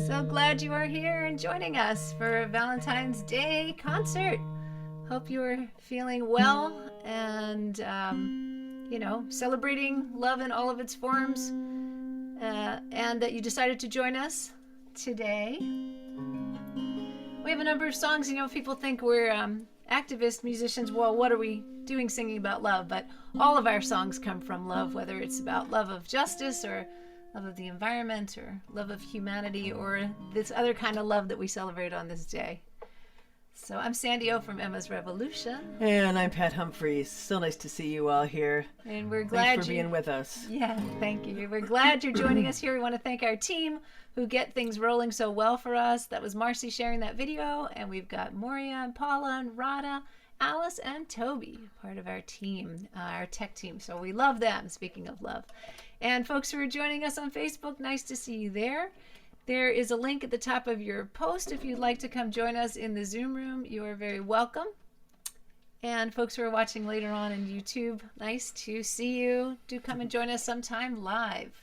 So glad you are here and joining us for a Valentine's Day concert. Hope you are feeling well and, celebrating love in all of its forms, and that you decided to join us today. We have a number of songs. People think we're activist musicians. Well, what are we doing singing about love? But all of our songs come from love, whether it's about love of justice or love of the environment or love of humanity or this other kind of love that we celebrate on this day. So I'm Sandy O from Emma's Revolution. And I'm Pat Humphreys. So nice to see you all here. And we're glad Thanks for being with us. Yeah, thank you. We're glad you're joining us here. We want to thank our team who get things rolling so well for us. That was Marcy sharing that video. And we've got Moria and Paula and Rada, Alice and Toby, part of our team, our tech team. So we love them, speaking of love. And folks who are joining us on Facebook, nice to see you there. There is a link at the top of your post if you'd like to come join us in the Zoom room. You are very welcome. And folks who are watching later on in YouTube, nice to see you. Do come and join us sometime live.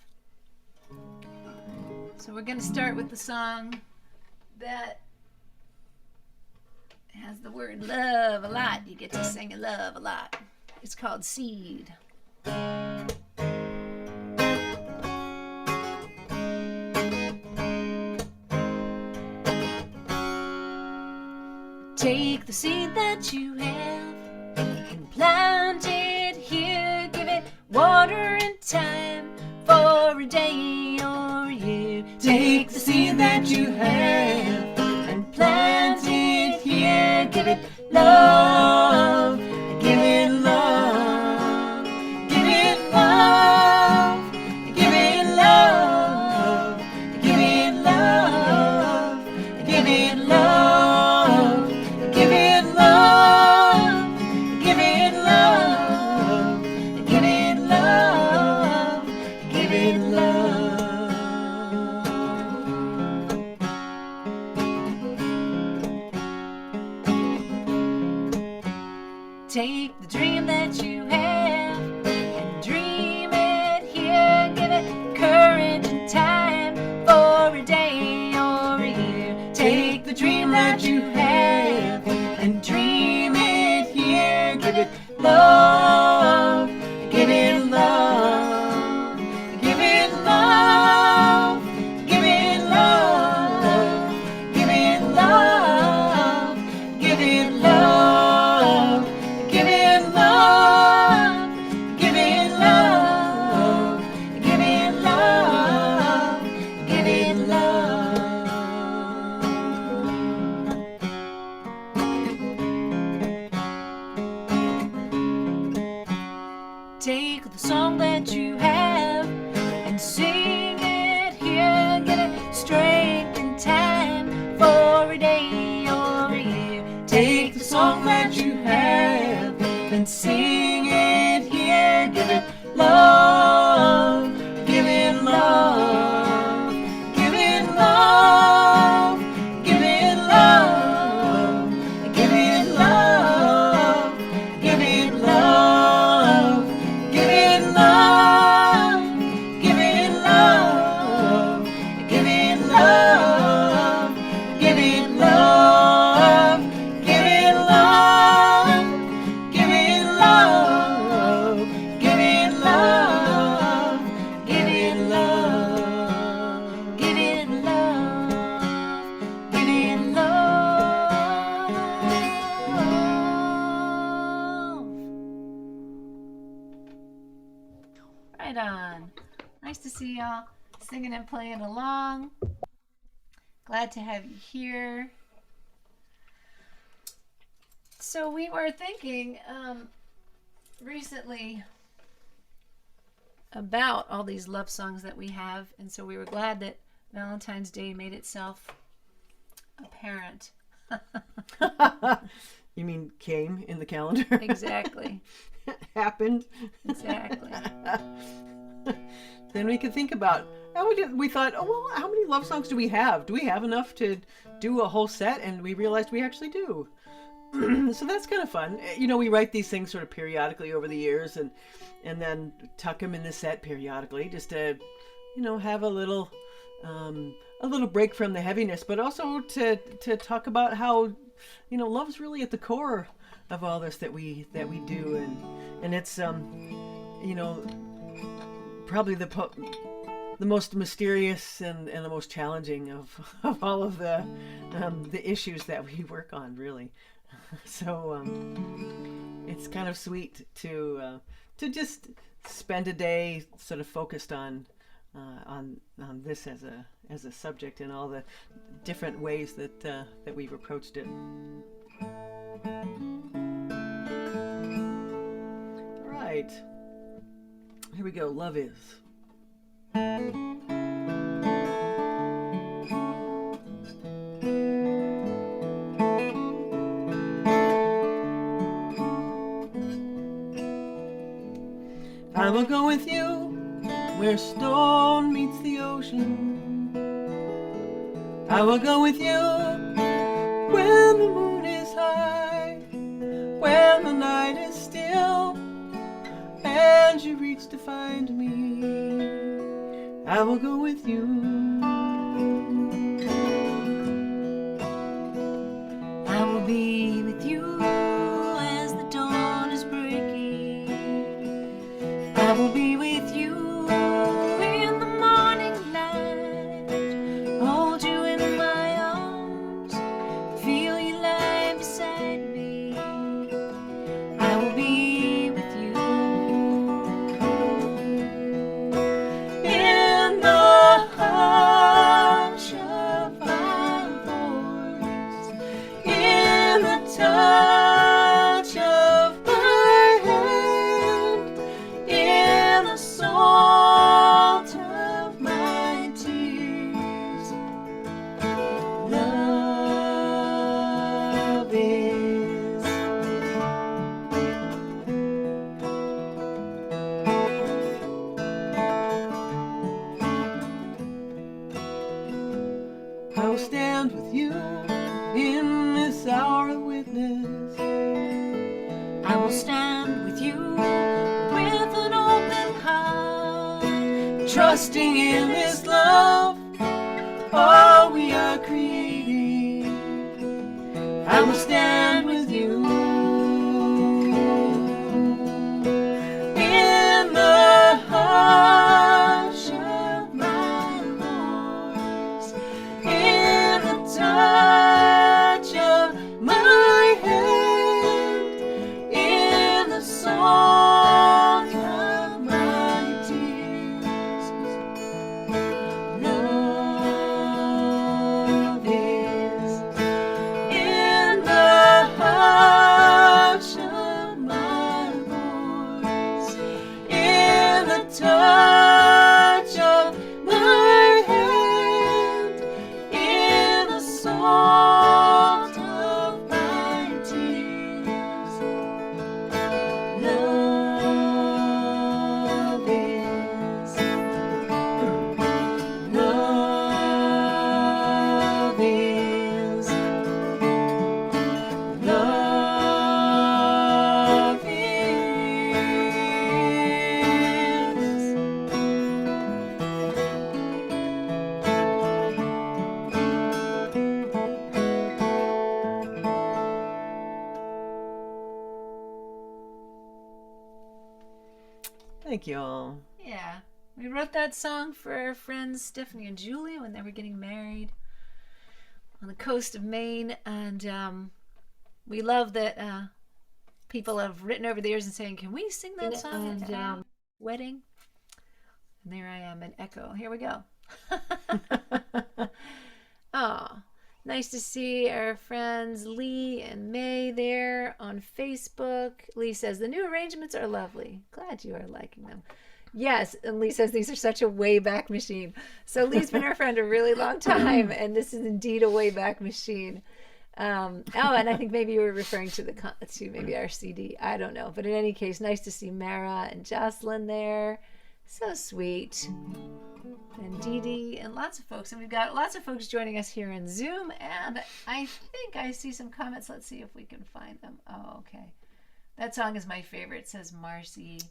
So we're going to start with the song that has the word love a lot. You get to sing love a lot. It's called Seed. Take the seed that you have and plant it here. Give it water and time for a day or a year. Take the seed that you have and plant it here. Give it love, give it love, give it love, give it love, give it love, give it love. Give it love, give it love, give it love, give it love. Take the dream that you have and dream it here. Give it courage and time for a day or a year. Take the dream that you have and dream it here. Give it love, give it love, give it love, give it love, give it love, give it love, give it love, give it love, give it love, give it love. Take the song that you have and sing it here. Get it strength and time for a day or a year. Take the song that you have and sing it here. Give it love, give it love, give it love, give it love, give it love, give it love. Give it love, give it love, give it love, give it love, give it love, give it love, give it love, give it love, give it love, give it love. Right on. Nice to see y'all singing and playing along. Glad to have you here. So we were thinking recently about all these love songs that we have, and so we were glad that Valentine's Day made itself apparent. You mean came in the calendar? Exactly. Happened. Exactly. Then we could think about, we thought, oh, well, how many love songs do we have? Do we have enough to do a whole set? And we realized we actually do. So that's kind of fun. We write these things sort of periodically over the years and then tuck them in the set periodically just to, have a little a little break from the heaviness, but also to talk about how, love's really at the core of all this that we do, and it's probably the most mysterious and the most challenging of all of the issues that we work on, really. So it's kind of sweet to just spend a day sort of focused on this as a subject and all the different ways that we've approached it. All right, here we go. Love is. I will go with you where stone meets the ocean. I will go with you when the moon is high, when the night is still, and you reach to find me. I will go with you. I will be with you as the dawn is breaking. I will be with you in the morning light. Hold you in my arms, feel you lie beside me. I will be with you in the hush of my voice, in the touch of my hand, in the salt of my tears. Love is. I will stand with you in this hour of witness. I will stand with you with an open heart, Trusting in this love, all we are creating. I will stand with you in the hush of my voice, in the touch of my hand, in the salt of my tears. Love is in the hush of my voice, in the touch of my hand, in the salt of my tears. Love is. Love is. Love is. Thank you all. Yeah, we wrote that song for our friends Stephanie and Julia when they were getting married on the coast of Maine, and we love that people have written over the years and saying, "Can we sing that song at our wedding?" And there I am, an echo. Here we go. Oh, nice to see our friends Lee and May there on Facebook. Lee says, the new arrangements are lovely. Glad you are liking them. Yes, and Lee says these are such a Wayback Machine. So Lee's been our friend a really long time, and this is indeed a Wayback Machine. And I think maybe you were referring to to maybe our CD. I don't know. But in any case, nice to see Mara and Jocelyn there. So sweet. And Dee Dee and lots of folks. And we've got lots of folks joining us here in Zoom. And I think I see some comments. Let's see if we can find them. Oh, okay. That song is my favorite. It says Marcy.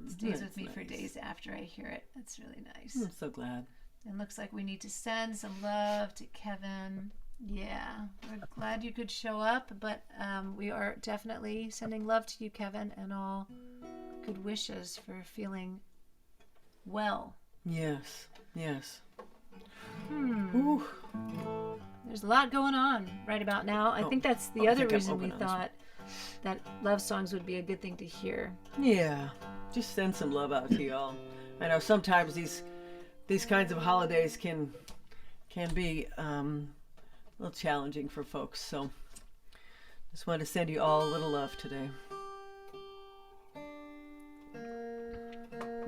Stays with me for days after I hear it. That's really nice. I'm so glad. It looks like we need to send some love to Kevin. Yeah, we're glad you could show up, but we are definitely sending love to you, Kevin, and all good wishes for feeling well. Yes, yes. Ooh. There's a lot going on right about now. I think that's the other reason we thought that love songs would be a good thing to hear. Yeah, just send some love out to y'all. I know sometimes these kinds of holidays can be a little challenging for folks, so just want to send you all a little love today.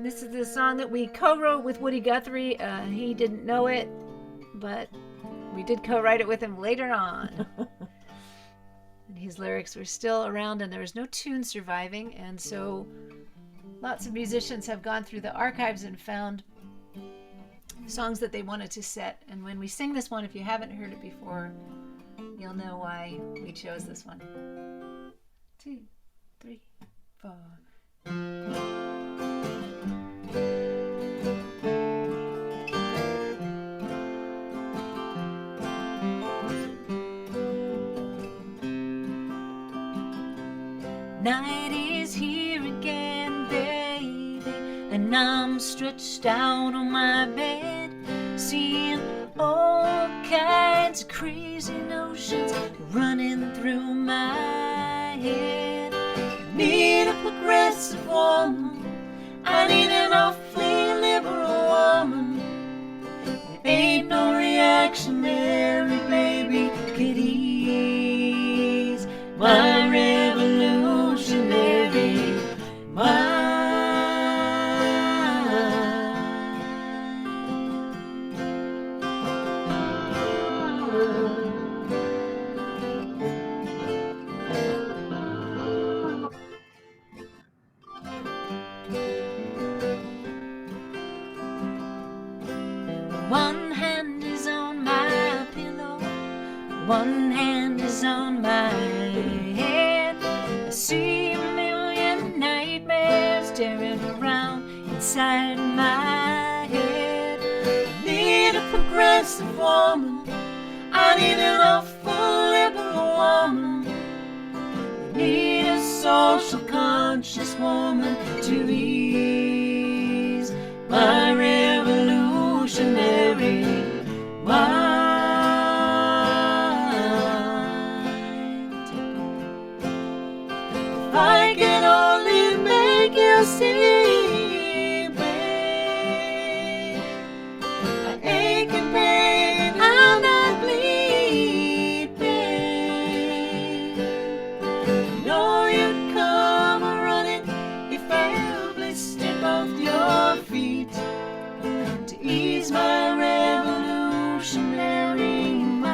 This is the song that we co-wrote with Woody Guthrie. He didn't know it, but we did co-write it with him later on. And his lyrics were still around and there was no tune surviving, and so lots of musicians have gone through the archives and found songs that they wanted to set. And when we sing this one, if you haven't heard it before, you'll know why we chose this one. 2, 3, 4. Night is here again, baby, and I'm stretched out on my bed, seeing all kinds of crazy notions running through my head. I need a progressive woman, I need an awfully liberal woman. There ain't no reactionary, baby, could ease my revolutionary mind. One hand is on my pillow, one hand is on my head. I see a million nightmares tearing around inside my head. I need a progressive woman, I need an awful liberal woman. I need a social conscious woman to ease my revolutionary mind. If I can only make you see, babe, I ache in pain, I'll not bleed, babe. I know you'd come running if I blistered both your feet to ease my revolutionary mind.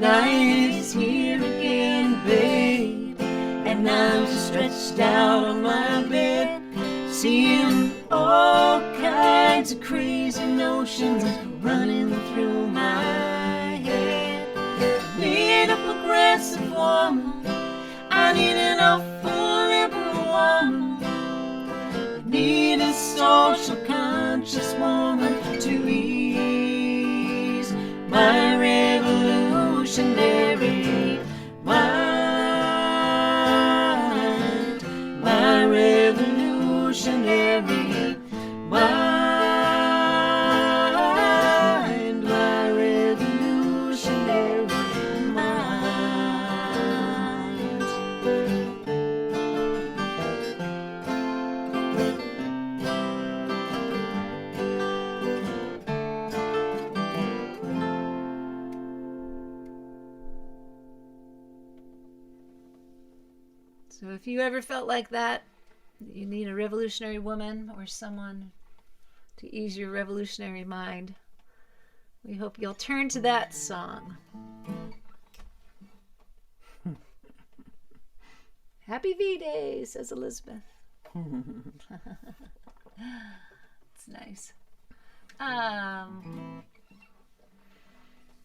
Night is here again, babe, and I'm stretched out on my bed, seeing all kinds of crazy notions running through my head. I need a progressive woman, I need an awful liberal woman. I need a social conscious woman to ease my revolutionary mind, my revolutionary mind, my revolutionary mind. if you ever felt like that, you need a revolutionary woman or someone to ease your revolutionary mind, we hope you'll turn to that song. Happy V-Day, says Elizabeth. It's nice.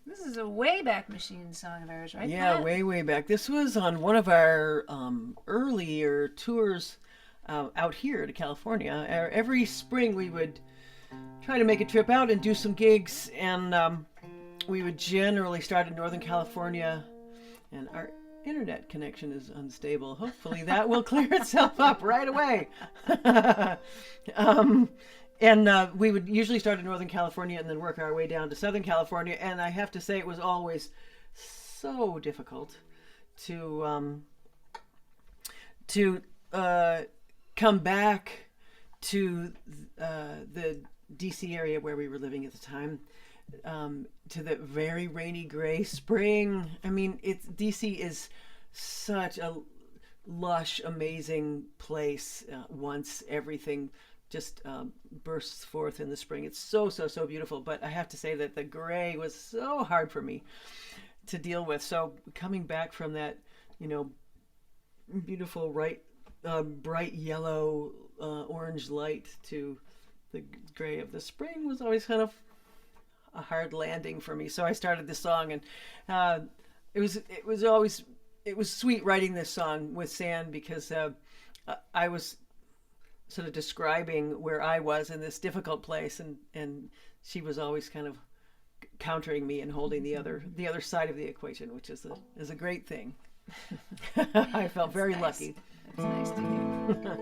This is a way back machine song of ours, right? Yeah, Pat? way back. This was on one of our earlier tours out here to California. Every spring we would try to make a trip out and do some gigs, and we would generally start in Northern California, and our internet connection is unstable. Hopefully that will clear itself up right away. And we would usually start in Northern California and then work our way down to Southern California. And I have to say, it was always so difficult to come back to the DC area where we were living at the time, to the very rainy gray spring. I mean, DC is such a lush, amazing place once everything just bursts forth in the spring. It's so beautiful. But I have to say that the gray was so hard for me to deal with. So coming back from that, beautiful, bright yellow, orange light to the gray of the spring was always kind of a hard landing for me. So I started this song, and it was sweet writing this song with San, because I was sort of describing where I was in this difficult place, and she was always kind of countering me and holding the other side of the equation, which is a great thing. I felt very lucky. That's nice to hear.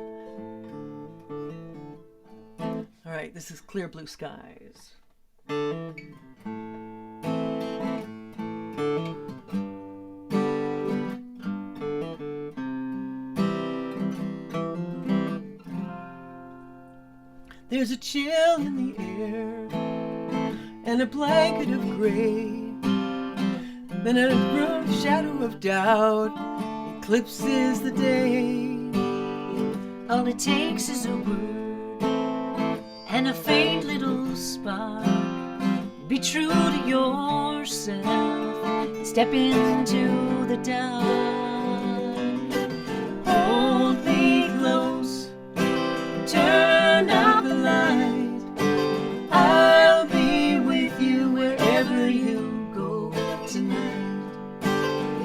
All right, this is Clear Blue Skies. There's a chill in the air and a blanket of gray, then a broad shadow of doubt eclipses the day. All it takes is a word and a faint little spark. Be true to yourself, step into the dark. Hold me close, turn out the light. I'll be with you wherever you go tonight.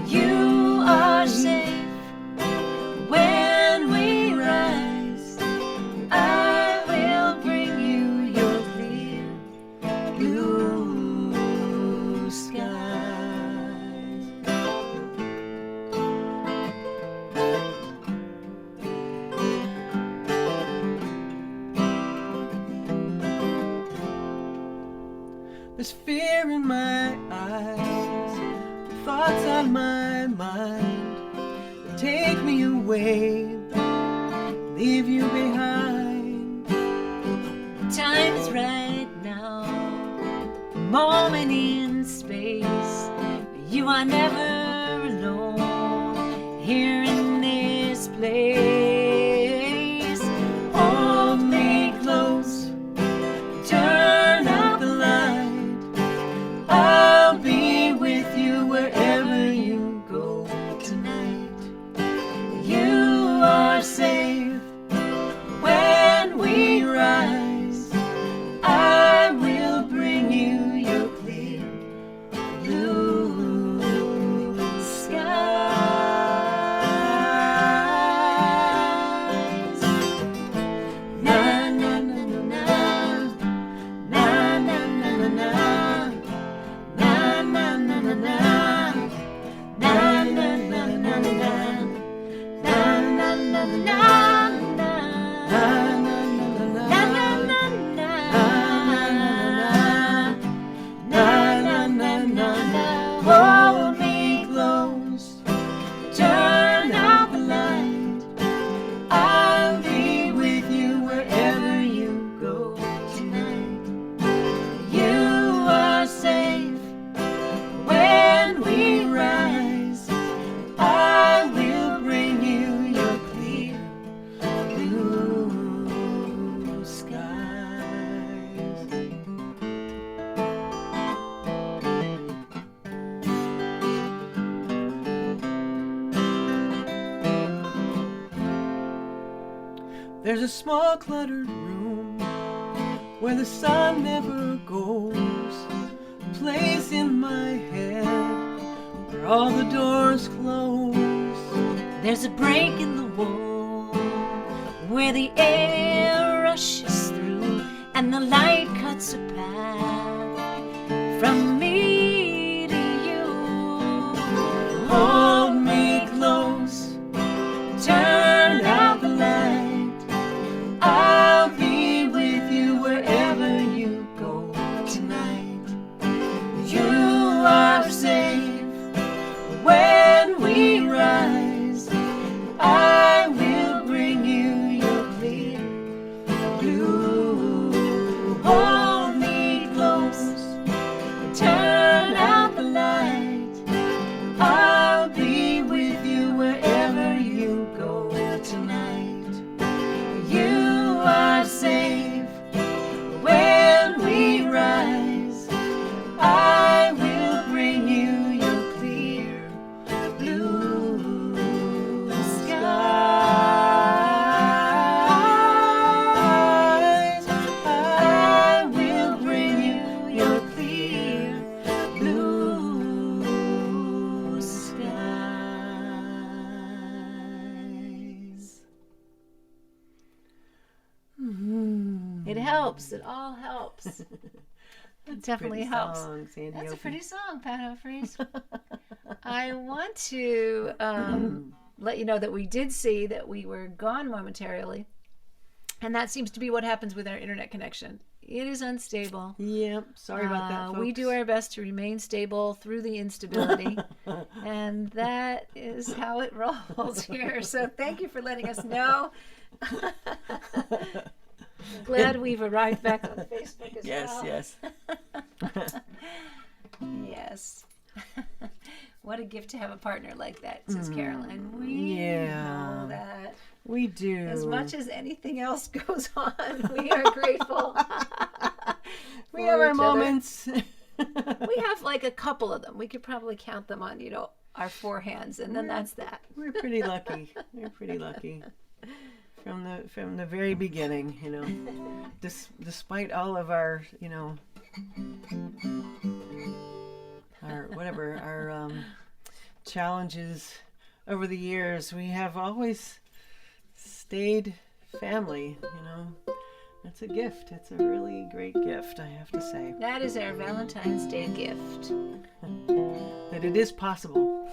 You are safe when we rise. I will bring you your clear blue skies. There's fear in my eyes, thoughts on my mind that take me away, leave you behind. Time is right now, a moment in space. You are never alone here in this place. Hold me close, turn out the light. I'll be with you wherever you go tonight. You are safe when we rise. I will bring you your clear blue skies. Na na na na na, na na na na na, na na na na na, na na na na na. Hold me close, turn out the light. I'll be with you wherever you go tonight. You are safe when we rise. I will bring you your There's a small cluttered room where the sun never goes, a place in my head where all the doors close. There's a break in the wall where the air rushes through and the light cuts a path from me to you. Hold me close, turn out the light. I'll be with you wherever you go tonight. You are safe when we rise. I will bring you your clear blue. Hold me close, turn out the light. I'll be with you wherever you go tonight. You are safe when we rise. I will bring you your clear blue skies. I will bring you your clear blue skies. It helps. It all helps. It definitely helps. Song, Sandy That's a Opie. pretty song, Pat Humphries. I want to let you know that we did see that we were gone momentarily, and that seems to be what happens with our internet connection. It is unstable. Yep, sorry about that, folks. We do our best to remain stable through the instability, and that is how it rolls here. So thank you for letting us know. Glad we've arrived back on Facebook as well. Yes. Yes. What a gift to have a partner like that, says Caroline. We Yeah. know that. We do. As much as anything else goes on, we are grateful. we for have our each other. moments. We have like a couple of them. We could probably count them on, our 4 hands, and then that's that. We're pretty lucky. From the very beginning, despite all of our, our challenges over the years, we have always stayed family. It's a gift. It's a really great gift, I have to say. That is our Valentine's Day gift. That it is possible.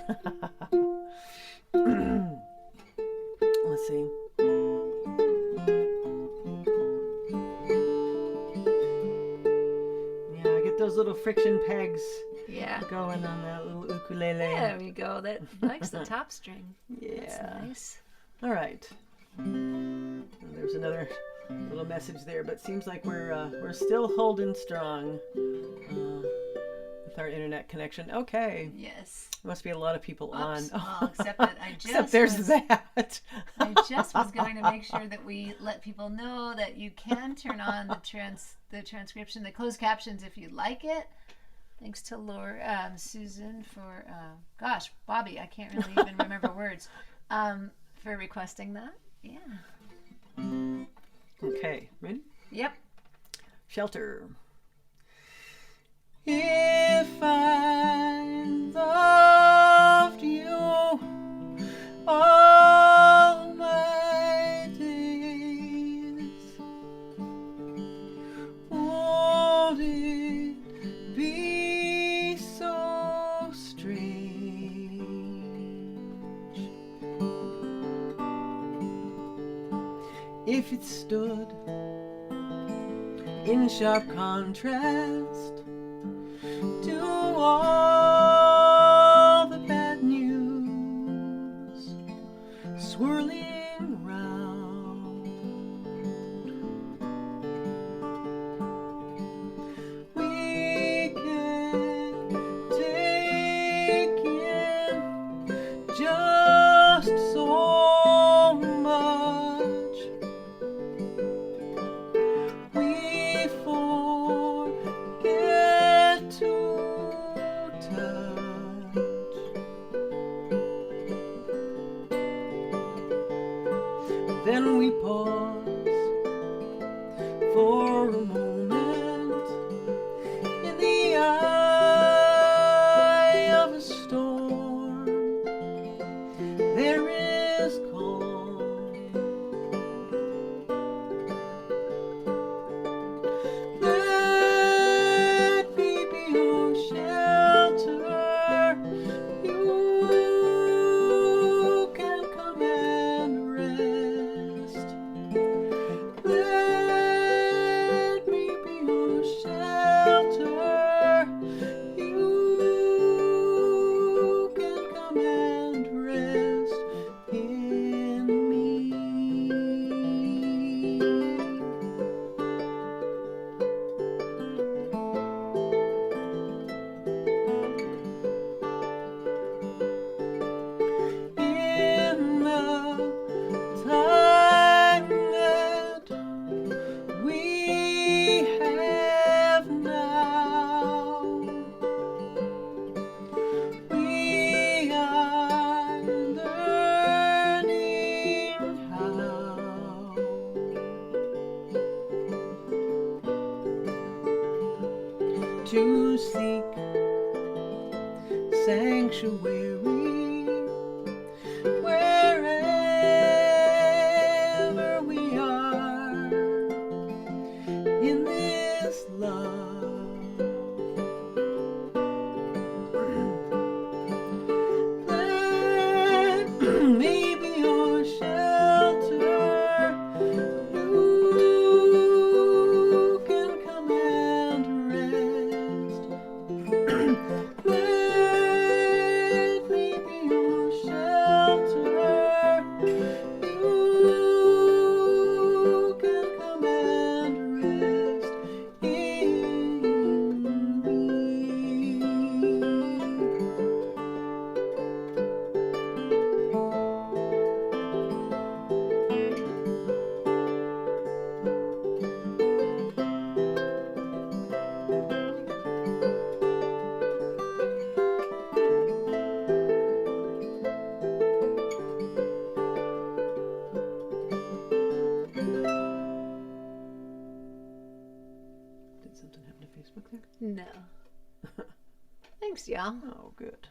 Let's see. Yeah, get those little friction pegs Yeah. going on that little ukulele. There we go. That likes the top string. Yeah. That's nice. All right. There's another little message there, but seems like we're still holding strong with our internet connection. Okay. Yes. There must be a lot of people on. Well, except that I just Except there's that. I just was going to make sure that we let people know that you can turn on the transcription, the closed captions if you like it. Thanks to Laura, Susan for, Bobby, I can't really even remember words, for requesting that. Yeah. Okay, ready? Yep. Shelter. If I loved you all my days, would it be so strange if it stood in sharp contrast to all the bad news swirling round? We can take in just so much. We forget to Then we pause for a moment in the eye of a storm. There is calm. Let me be your shelter. You can come and rest. Let me be your shelter. You can come and rest in me. In the time that we have now, we are learning how to seek sanctuary wherever we are in this love. Let me be your shelter. You can come and rest. Let me be your shelter. You can come and rest in me. Did something happen to Facebook there? No. Thanks, y'all. Oh, good.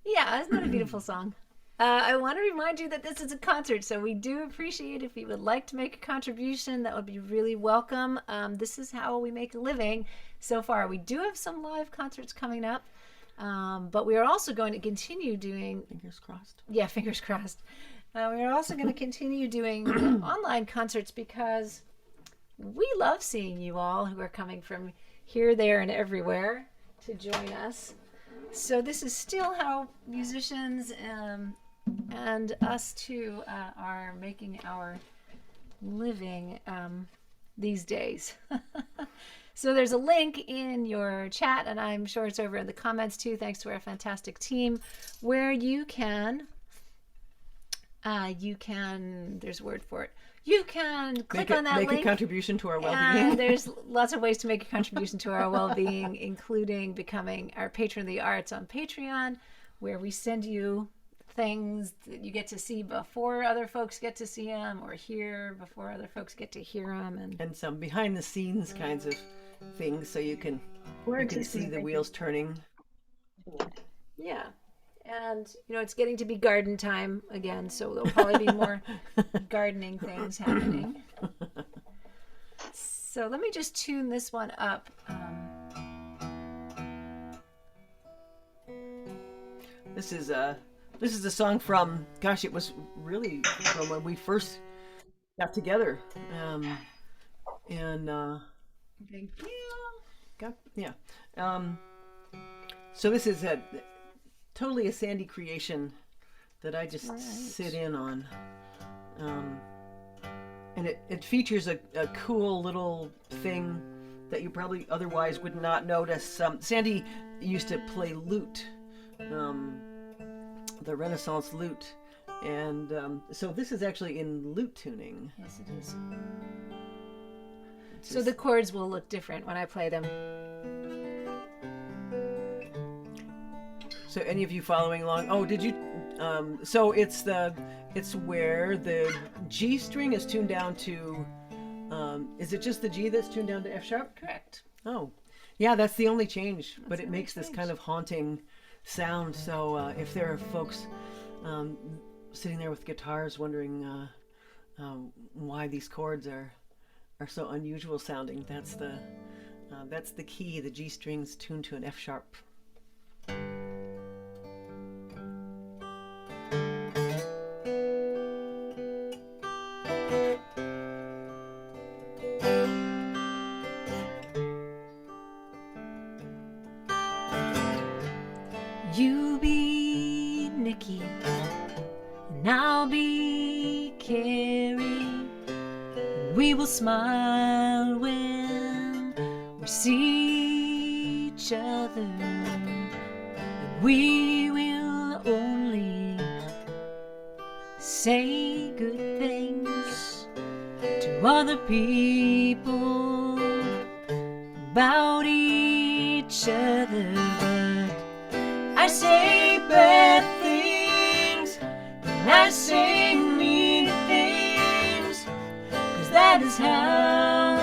Yeah, isn't that a beautiful song? I want to remind you that this is a concert, so we do appreciate if you would like to make a contribution. That would be really welcome. This is how we make a living so far. We do have some live concerts coming up, but we are also going to continue doing... Fingers crossed. Yeah, fingers crossed. We are also going to continue doing online concerts because we love seeing you all who are coming from here, there, and everywhere to join us. So this is still how musicians and us too are making our living these days. So there's a link in your chat, and I'm sure it's over in the comments too, thanks to our fantastic team, where you can, there's a word for it, you can click on that link. link. Make a contribution to our well-being. And there's lots of ways to make a contribution to our well-being, including becoming our patron of the arts on Patreon, where we send you things that you get to see before other folks get to see them, or hear before other folks get to hear them, And some behind-the-scenes kinds of things, so you can see the wheels turning. Yeah. And, it's getting to be garden time again, so there'll probably be more gardening things happening. So let me just tune this one up. This is a song from, gosh, it was really from when we first got together. Thank you. Yeah. So this is totally a Sandy creation that I just sit in on. And it features a cool little thing that you probably otherwise would not notice. Sandy used to play lute, the Renaissance lute. And so this is actually in lute tuning. Yes, it is. So the chords will look different when I play them. So any of you following along? Oh, did you? So it's It's where the G string is tuned down to, is it just the G that's tuned down to F sharp? Correct. Oh, yeah, that's the only change, but the it only makes this change. kind of haunting sound. So if there are folks sitting there with guitars wondering why these chords are so unusual sounding, that's the key. The G string's tuned to an F sharp. You be Nikki, and I'll be Carrie. And we will smile when we see each other. And we will only say good things to other people about each other. I say bad things, and I say mean things, 'cause that is how I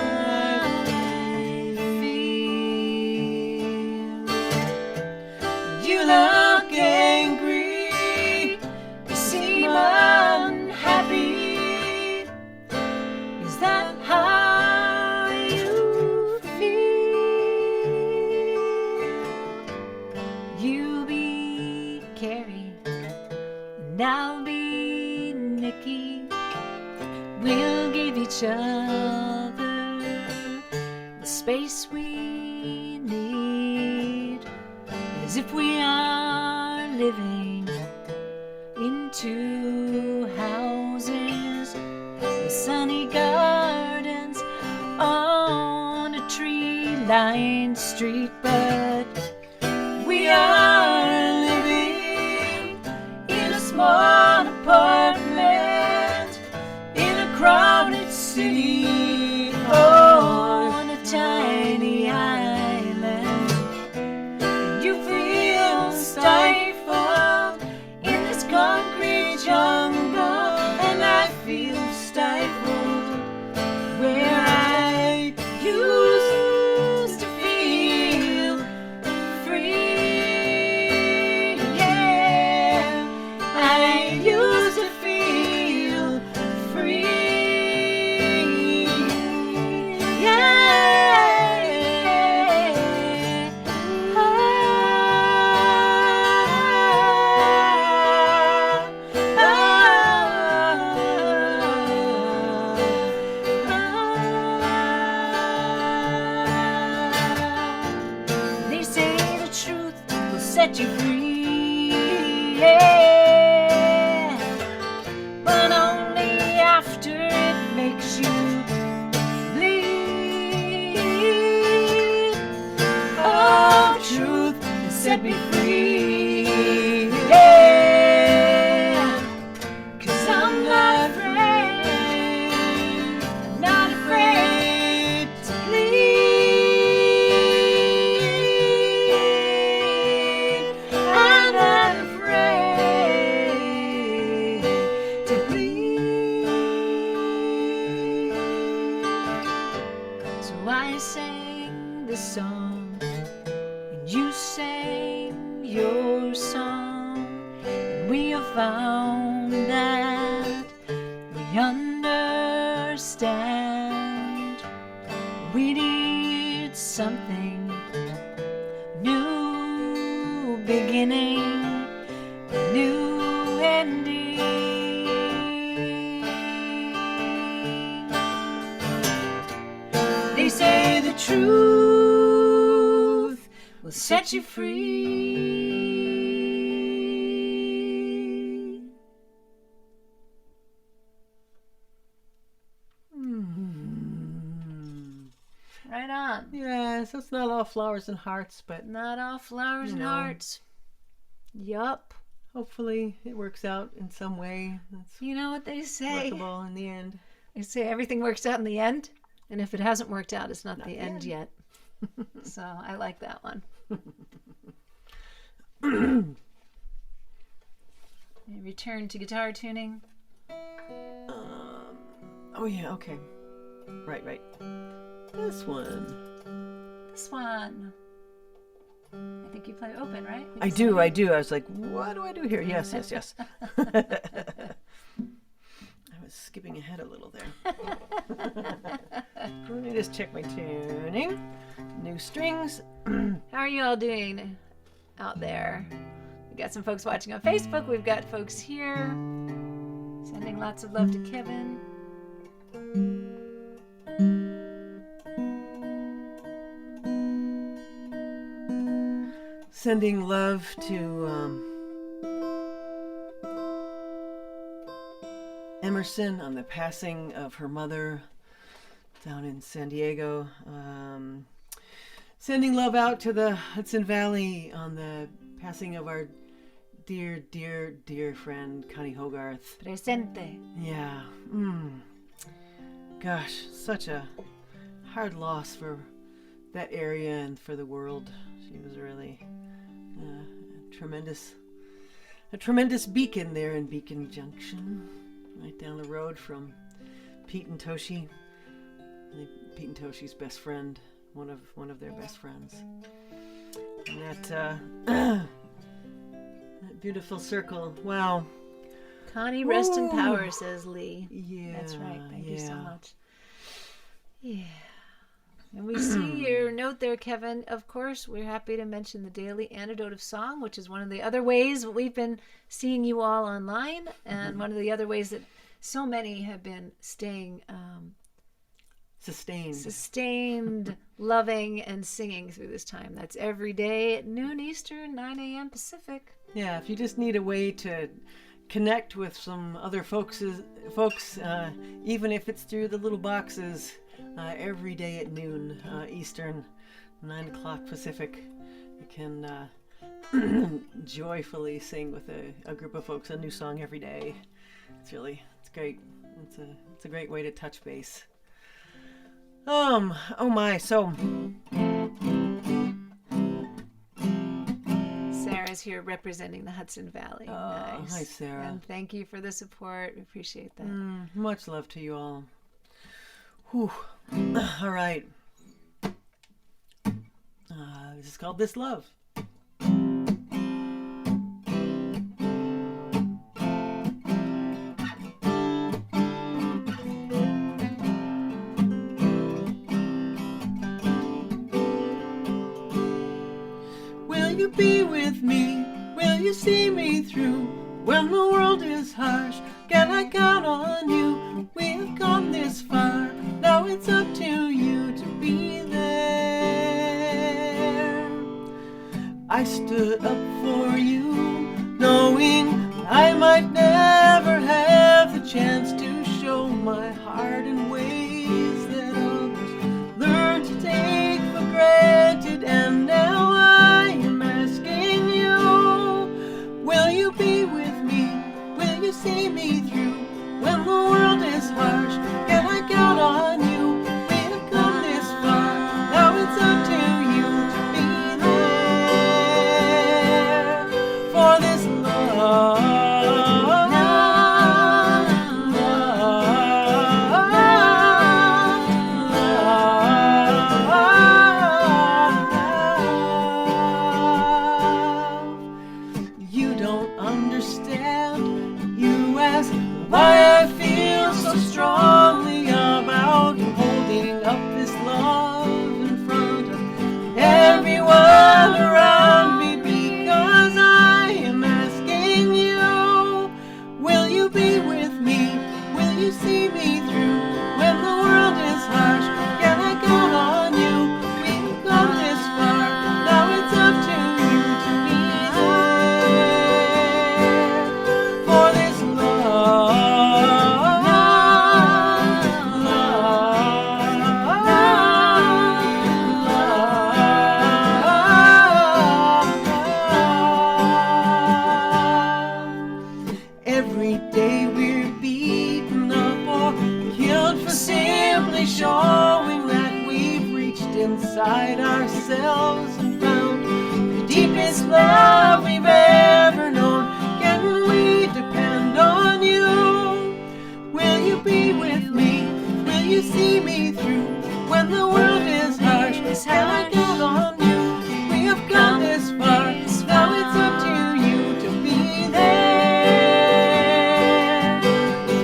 feel. You look angry, you seem unhappy. Is that how you feel? You be Carrie, and I'll be Nikki. We'll give each other the space we need, as if we are living in two houses with sunny gardens on a tree-lined street. But we are living in a small apartment in a crowded city on a tiny island. And you feel stifled in this concrete jungle, and I feel stifled where I used to feel free. Yeah, I used to feel free. They say the truth will set you free, yeah, but only after it makes you bleed. Oh, truth will set me free, yeah, 'cause I'm not afraid, I'm not afraid to bleed. I'm not afraid to bleed. So I sang this song, and you sang your song, and we have found that we understand. We need something new, beginning, new ending. They say the truth will set you free. Right on. Yeah, so it's not all flowers and hearts, but Not all flowers and No. hearts. Yup. hopefully it works out in some way that's You know what they say? workable in the end. They say everything works out in the end, and if it hasn't worked out, it's not the the end end. yet. So I like that one. Return to guitar tuning. Oh yeah, okay. Right. This one. This one. I think you play open, right? I do. I was like, what do I do here? Yes. I was skipping ahead a little there. Let me just check my tuning. New strings. How are you all doing out there? We got some folks watching on Facebook. We've got folks here. Sending lots of love to Kevin. Sending love to Emerson on the passing of her mother down in San Diego. Sending love out to the Hudson Valley on the passing of our dear friend Connie Hogarth. Presente. Yeah. Gosh, such a hard loss for that area and for the world. She was really a tremendous beacon there in Beacon Junction, right down the road from Pete and Toshi. Pete and Toshi's best friend, one of their best friends. And that beautiful circle. Wow. Connie, rest in power, says Lee. Yeah. That's right. Thank you so much. Yeah. And we see your note there, Kevin. Of course, we're happy to mention the Daily Antidote of Song, which is one of the other ways we've been seeing you all online, and one of the other ways that so many have been staying sustained, loving, and singing through this time. That's every day at noon Eastern, 9 a.m. Pacific. Yeah, if you just need a way to connect with some other folks, even if it's through the little boxes, every day at noon Eastern, 9 o'clock Pacific, you can joyfully sing with a group of folks a new song every day. It's great. It's a great way to touch base. Oh my, so Sarah's here representing the Hudson Valley. Nice. Hi, Sarah. And thank you for the support. We appreciate that. Much love to you all. Whew. All right. This is called This Love. Will you be with me? Will you see me through? When the world is harsh, can I count on you? We have come this far, now it's up to you to be there. I stood up for you, knowing I might never have the chance to show my heart in ways that others learn to take for granted. And now I am asking you, will you be with me? Will you see me through? When the world is harsh, can I count on you? We have come this far, now it's up to you to be there. For this love, you don't understand. You ask why I feel so strongly about holding up this love in front of everyone around me, because I am asking you, will you be with me? Will you see me through? When the world is harsh, can I count on you? We've come this far, now it's up to you to be there. For this every day we're beaten up or killed for simply showing that we've reached inside ourselves and found the deepest love we've ever known. Can we depend on you? Will you be with me? you see me through when the world is harsh? Can I count on you? We have come this far. Now it's up to you to be there.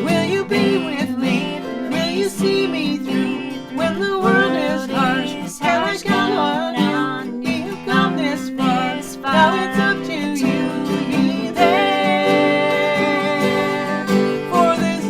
Will you be with me? Will you see me through when the world is harsh? Can I count on you? We have come this far. Now it's up to you to be there. For this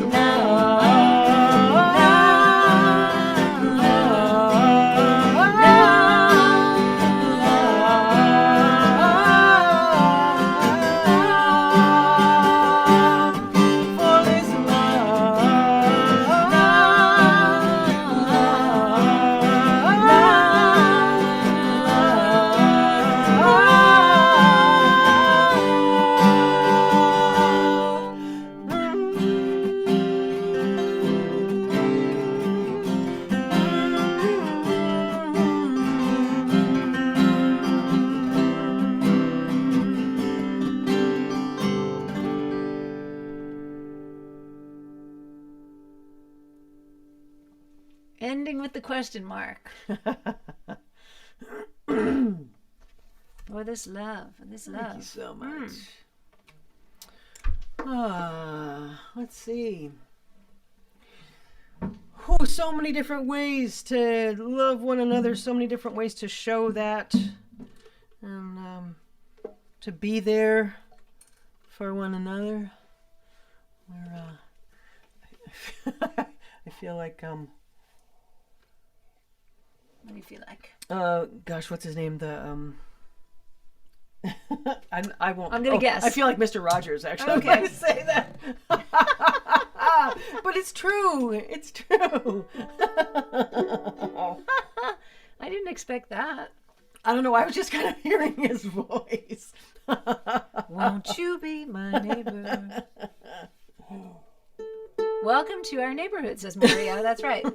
Ending with the question mark. For this love. For this love. Thank you so much. Let's see. Oh, so many different ways to love one another, so many different ways to show that, and to be there for one another. I feel like What do you feel like? gosh, what's his name? I won't. I'm gonna guess. I feel like Mr. Rogers, actually. Okay. I'm going to say that. But it's true. It's true. I didn't expect that. I don't know. I was just kind of hearing his voice. Won't you be my neighbor? Welcome to our neighborhood, says Maria. That's right.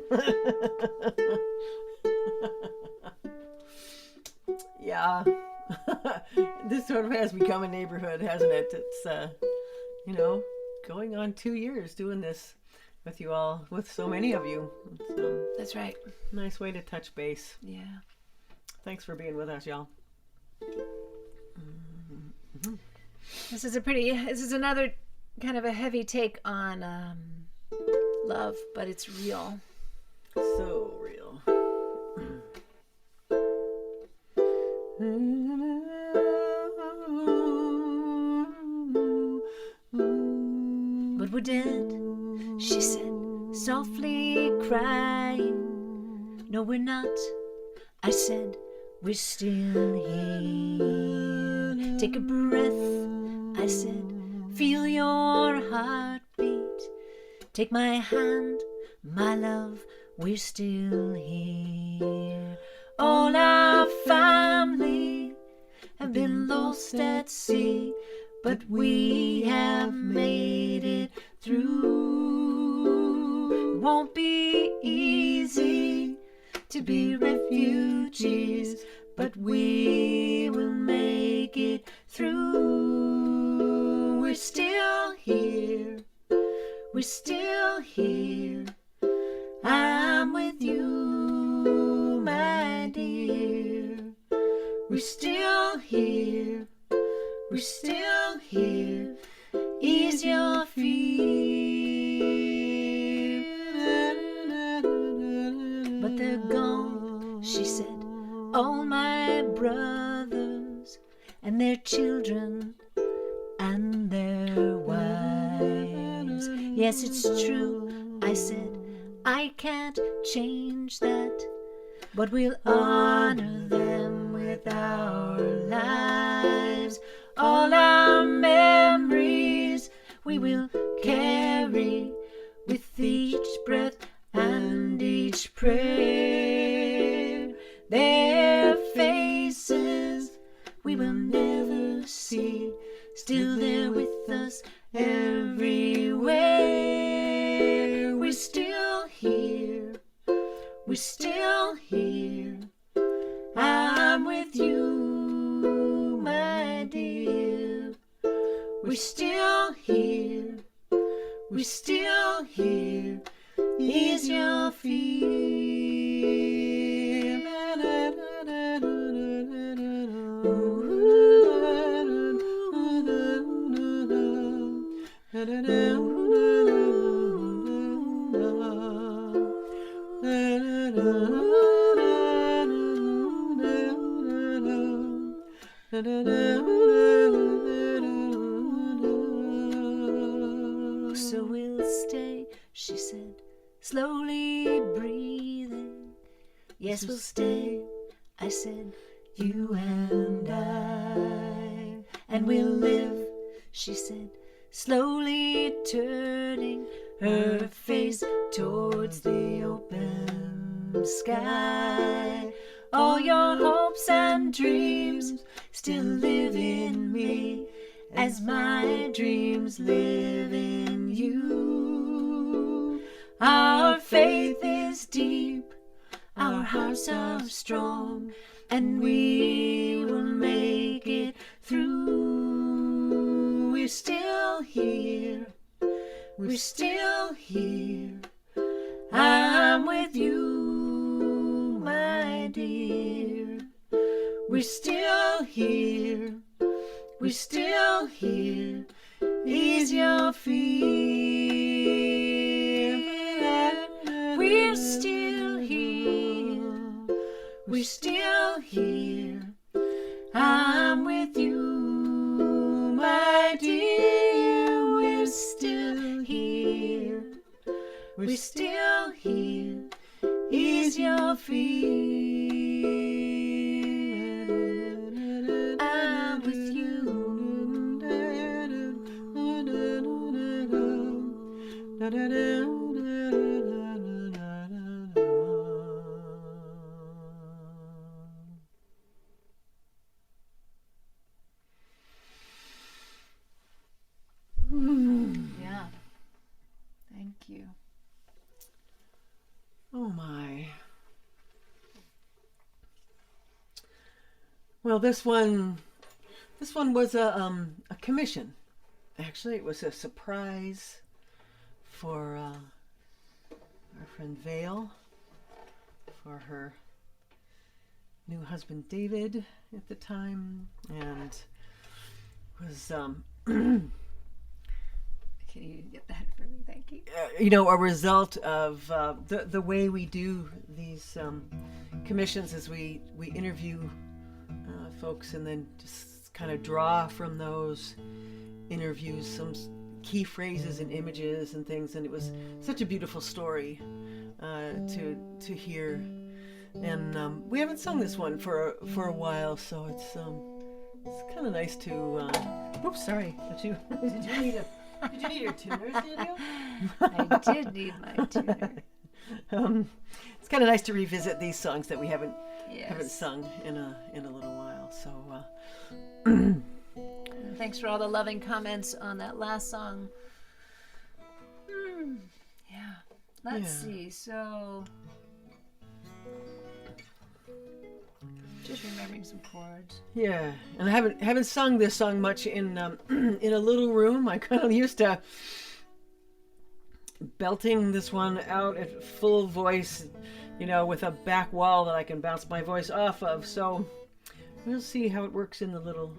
Yeah. This sort of has become a neighborhood, hasn't it? It's, going on 2 years doing this with you all, with so many of you. It's That's right. a nice way to touch base. Yeah. Thanks for being with us, y'all. This is another kind of a heavy take on love, but it's real. So real. But we're dead, she said, softly crying. No, we're not, I said, we're still here. Take a breath, I said, feel your heartbeat. Take my hand, my love, we're still here. All our family have been lost at sea, but we have made it through. It won't be easy to be refugees, but we will make it through. We're still here. We're still here. I'm with you, my dear. We're still here. We're still here. Ease your fear. But they're gone, she said. All my brothers and their children and their wives. Yes, it's true, I said. I can't change that, but we'll honor them with our lives. All our memories we will carry with each breath and each prayer. Their faces we will never see, still they're with us everywhere. We're still here. We're still here. I'm with you, my dear. We're still here. We're still here. Ease your fear. So we'll stay, she said, slowly breathing. Yes, we'll stay, I said, you and I. And we'll live, she said, slowly turning her face towards the open sky. All your hopes and dreams still live in me, as my dreams live in you. Our faith is deep, our hearts are strong, and we will make it through. We're still here, we're still here. I'm with you, my dear. We're still here, we're still here. Ease your fear. We're still here, we're still here. I'm with you, my dear. We're still here, we're still here. Ease your fear. I'm with you. Yeah. Thank you. Oh my. Well, this one was a commission. Actually, it was a surprise for our friend Vale, for her new husband David at the time, and was Can you get that for me? Thank you. a result of the way we do these commissions is we interview folks and then just kind of draw from those interviews some key phrases and images and things, and it was such a beautiful story to hear. And we haven't sung this one for a while, so it's kind of nice to. Oops, sorry. Did you need your tuner, Daniel? I did need my tuner. It's kind of nice to revisit these songs that we haven't Yes. sung in a little while. So. And thanks for all the loving comments on that last song. Yeah. Let's see. So, just remembering some chords. Yeah, and I haven't sung this song much in in a little room. I kind of used to belting this one out at full voice, with a back wall that I can bounce my voice off of. So we'll see how it works in the little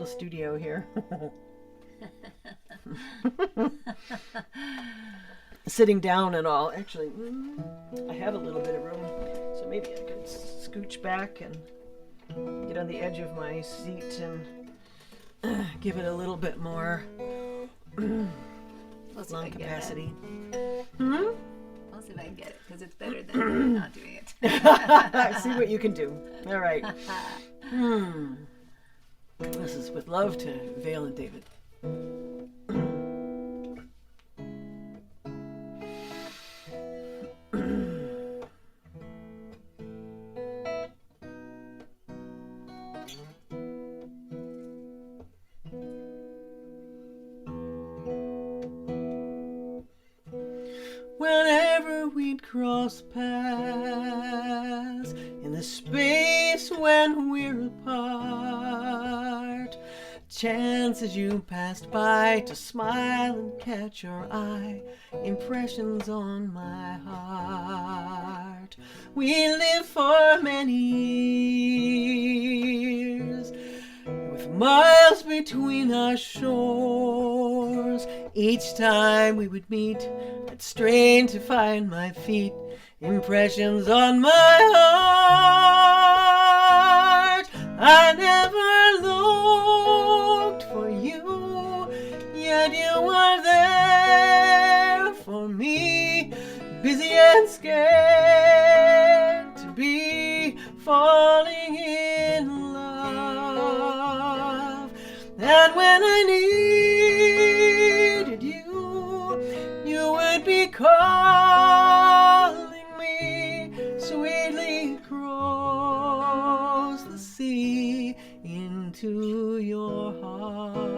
studio here. Sitting down and all. Actually, I have a little bit of room, so maybe I can scooch back and get on the edge of my seat and give it a little bit more lung capacity. I'll see if I can get it, because it's better than not doing it. See what you can do. All right. This is with love to Vale and David. Whenever we'd cross paths in the space when we're apart, chances you passed by to smile and catch your eye, impressions on my heart. We lived for many years with miles between our shores. Each time we would meet, I'd strain to find my feet impressions on my heart. I never looked for you, yet you were there for me, busy and scared to be falling in love. And when I needed you, you would be calling me sweetly across the sea into your heart.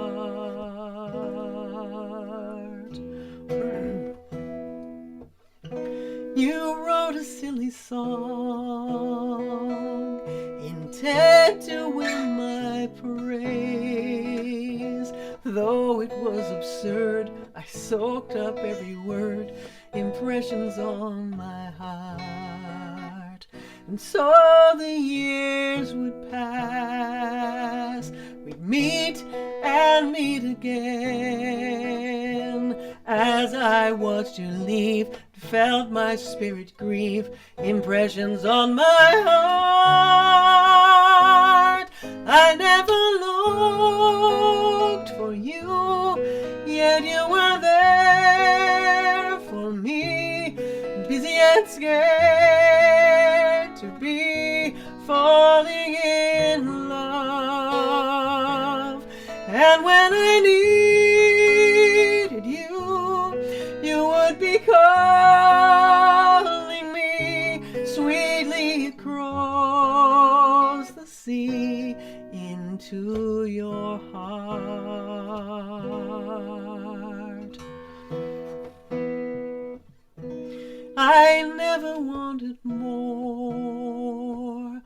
You wrote a silly song, intent to win my praise. Though it was absurd, I soaked up every word, impressions on my heart. And so the years would pass, we'd meet and meet again. As I watched you leave, felt my spirit grieve, impressions on my heart. I never looked for you, yet you were there for me, busy and scared to be falling in love. And when I needed you, you would be calling me sweetly across the sea into your heart. I never wanted more,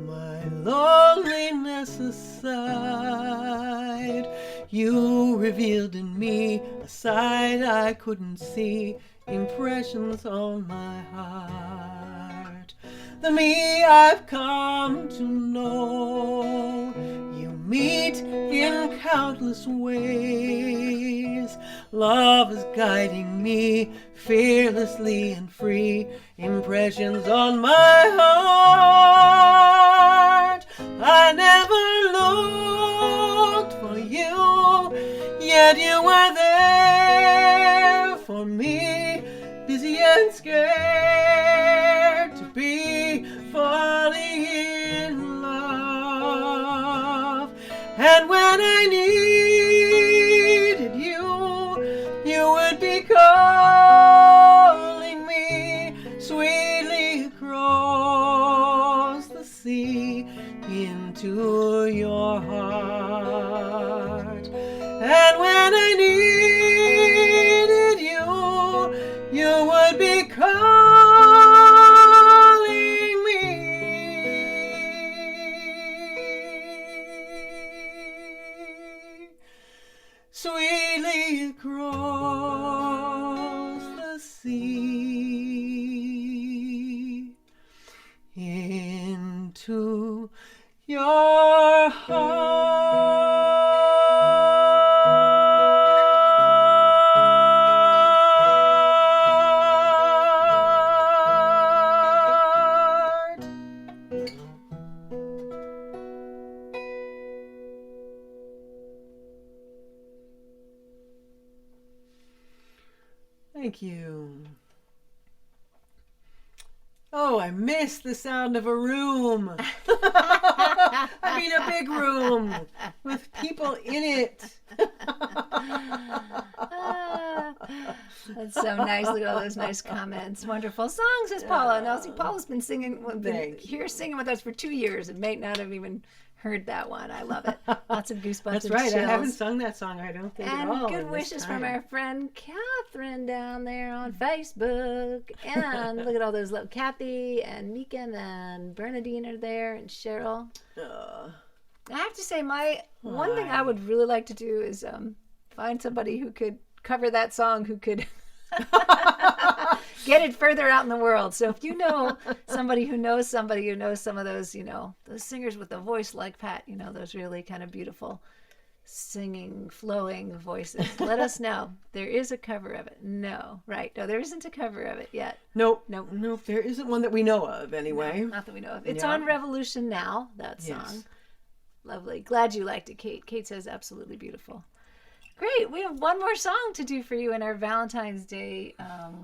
my loneliness aside. You revealed in me a side I couldn't see, impressions on my heart. The me I've come to know, you meet in countless ways. Love is guiding me fearlessly and free, impressions on my heart. I never looked for you, yet you were there for me, busy and scared to be falling in love. And when I needed you, you would be calling me sweetly across the sea into your heart. And when I needed you, you would be calling me sweetly across the sea into your heart. Thank you. Oh, I miss the sound of a room. I mean, a big room with people in it. That's so nice. Look at all those nice comments. Wonderful songs, says Paula. Now, see, Paula's been singing with us for 2 years and may not have even heard that one. I love it. Lots of goosebumps. That's and right. chills. I haven't sung that song, I don't think, at all. And good wishes from our friend Catherine down there on Facebook. And look at all those love. Kathy and Meekin and Bernadine are there, and Cheryl. I have to say, one thing I would really like to do is find somebody who could cover that song, who could get it further out in the world. So if you know somebody who knows some of those, those singers with a voice like Pat, those really kind of beautiful singing, flowing voices, let us know. There is a cover of it. No, right. No, there isn't a cover of it yet. Nope. Nope. Nope. There isn't one that we know of, anyway. No, not that we know of. It's Yeah. on Revolution now, that song. Yes. Lovely. Glad you liked it, Kate. Kate says absolutely beautiful. Great. We have one more song to do for you in our Valentine's Day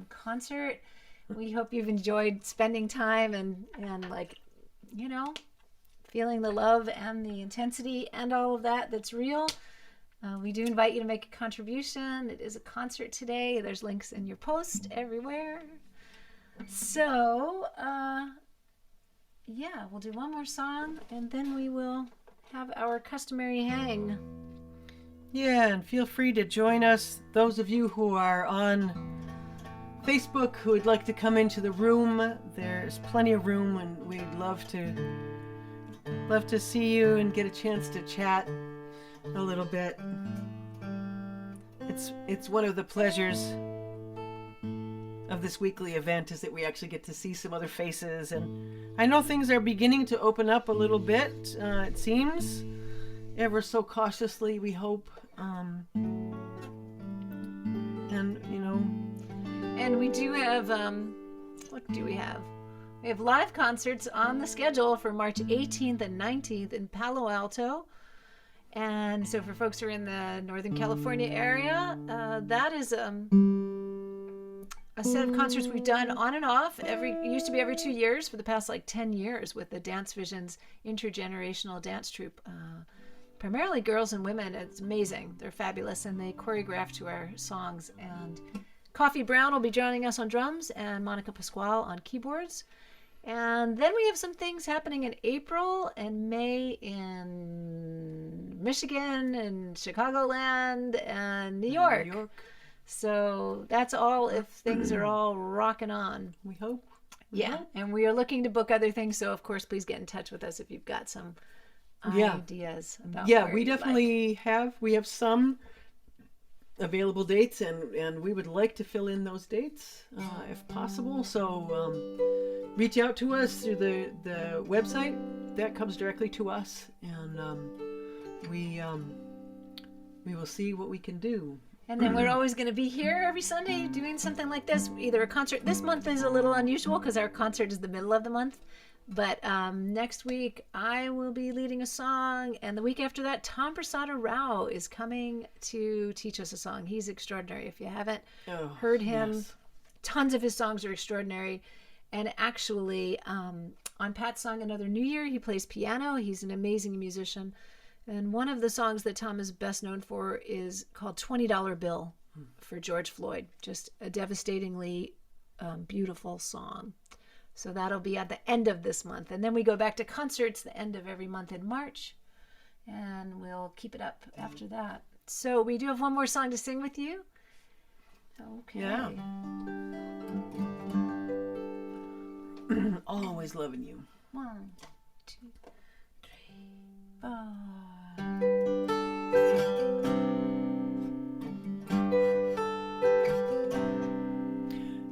concert. We hope you've enjoyed spending time and like, you know, feeling the love and the intensity and all of that that's real. We do invite you to make a contribution. It is a concert today. There's links in your post everywhere. So, yeah, we'll do one more song and then we will have our customary hang. Yeah, and feel free to join us. Those of you who are on Facebook who would like to come into the room, there's plenty of room, and we'd love to see you and get a chance to chat a little bit. It's one of the pleasures of this weekly event is that we actually get to see some other faces, and I know things are beginning to open up a little bit, it seems, ever so cautiously, we hope. And you know, and we do have what do we have? We have live concerts on the schedule for March 18th and 19th in Palo Alto. And so for folks who are in the Northern California area, that is a set of concerts we've done on and off. It used to be every 2 years for the past like 10 years with the Dance Visions intergenerational dance troupe. Primarily girls and women. It's amazing. They're fabulous, and they choreograph to our songs. And Coffee Brown will be joining us on drums, and Monica Pasquale on keyboards. And then we have some things happening in April and May in Michigan and Chicagoland and New York. So that's all if things are all rocking on. we hope. Yeah, and we are looking to book other things. So, of course, please get in touch with us if you've got some ideas about where we you'd definitely have. We have some available dates, and we would like to fill in those dates if possible. So reach out to us through the website. That comes directly to us, and we will see what we can do. And then we're always going to be here every Sunday doing something like this, either a concert. This month is a little unusual because our concert is the middle of the month. But next week, I will be leading a song. And the week after that, Tom Prasada Rao is coming to teach us a song. He's extraordinary. If you haven't heard him, yes. Tons of his songs are extraordinary. And actually, on Pat's song, Another New Year, he plays piano. He's an amazing musician. And one of the songs that Tom is best known for is called $20 Bill for George Floyd. Just a devastatingly beautiful song. So that'll be at the end of this month. And then we go back to concerts the end of every month in March. And we'll keep it up after that. So we do have one more song to sing with you. Okay. Yeah. Always loving you. 1, 2, 3, 4.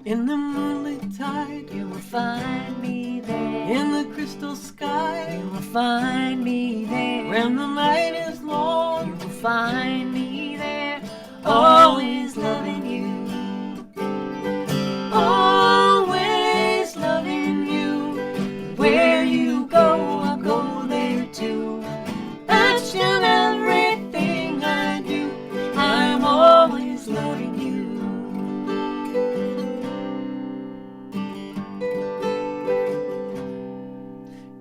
In the moonlit tide, You will find me there. in the crystal sky, You will find me there. when the night is long, You will find me there. Always loving you. Always loving you. Where you go, I'll go there too. That's just everything I do. I'm always loving you.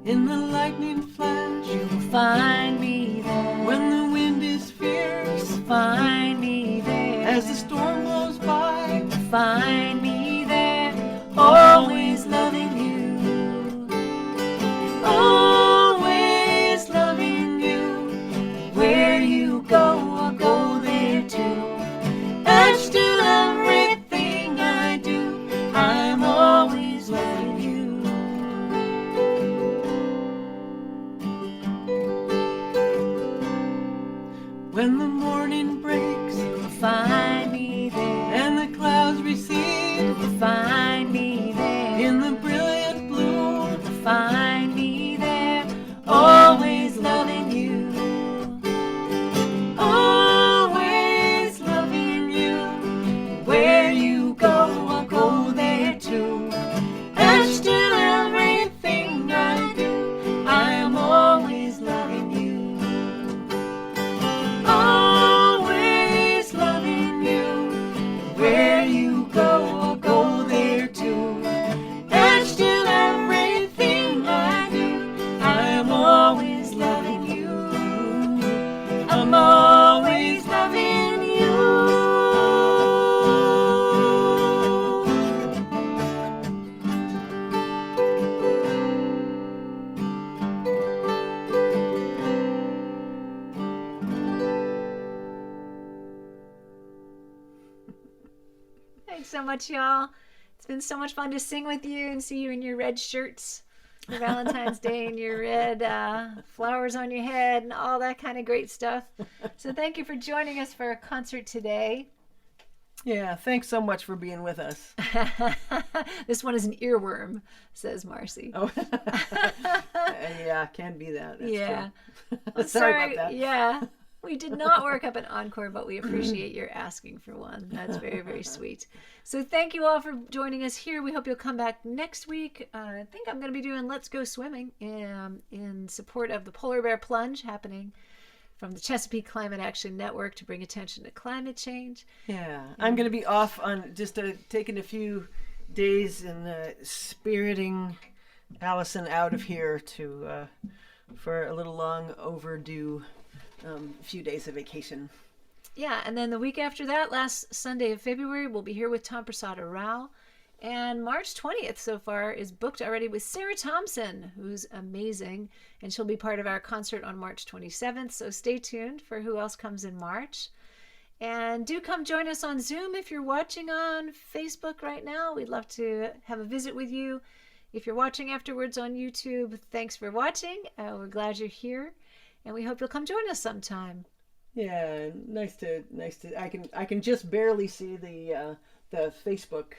in the lightning flash, You will find me there. when the wind is fierce, Find me there. as the storm blows by, Find me there. Always loving you. Always loving you. Where you go, I'll go there too. That's to everything I do. I'm always loving you. so much, y'all. It's been so much fun to sing with you and see you in your red shirts for Valentine's Day and your red flowers on your head and all that kind of great stuff. So thank you for joining us for our concert today. Yeah, thanks so much for being with us. This one is an earworm, says Marcy. Oh, yeah, can be that. That's yeah. true. Sorry about that. Yeah. We did not work up an encore, but we appreciate your asking for one. That's very, very sweet. So thank you all for joining us here. We hope you'll come back next week. I think I'm going to be doing Let's Go Swimming in support of the Polar Bear Plunge happening from the Chesapeake Climate Action Network to bring attention to climate change. Yeah, I'm going to be off on just taking a few days and spiriting Allison out of here to for a little long overdue few days of vacation. Yeah, and then the week after that, last Sunday of February, we'll be here with Tom Prasada Rao. And March 20th so far is booked already with Sarah Thompson, who's amazing. And she'll be part of our concert on March 27th. So stay tuned for who else comes in March. And do come join us on Zoom if you're watching on Facebook right now. We'd love to have a visit with you. If you're watching afterwards on YouTube, thanks for watching. We're glad you're here. And we hope you'll come join us sometime. Yeah, nice to. I can just barely see the Facebook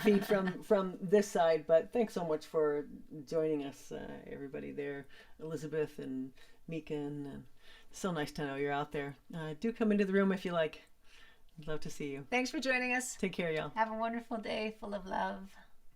feed from this side, but thanks so much for joining us, everybody there, Elizabeth and Meekin. And so nice to know you're out there. Do come into the room if you like. I'd love to see you. Thanks for joining us. Take care, y'all. Have a wonderful day full of love.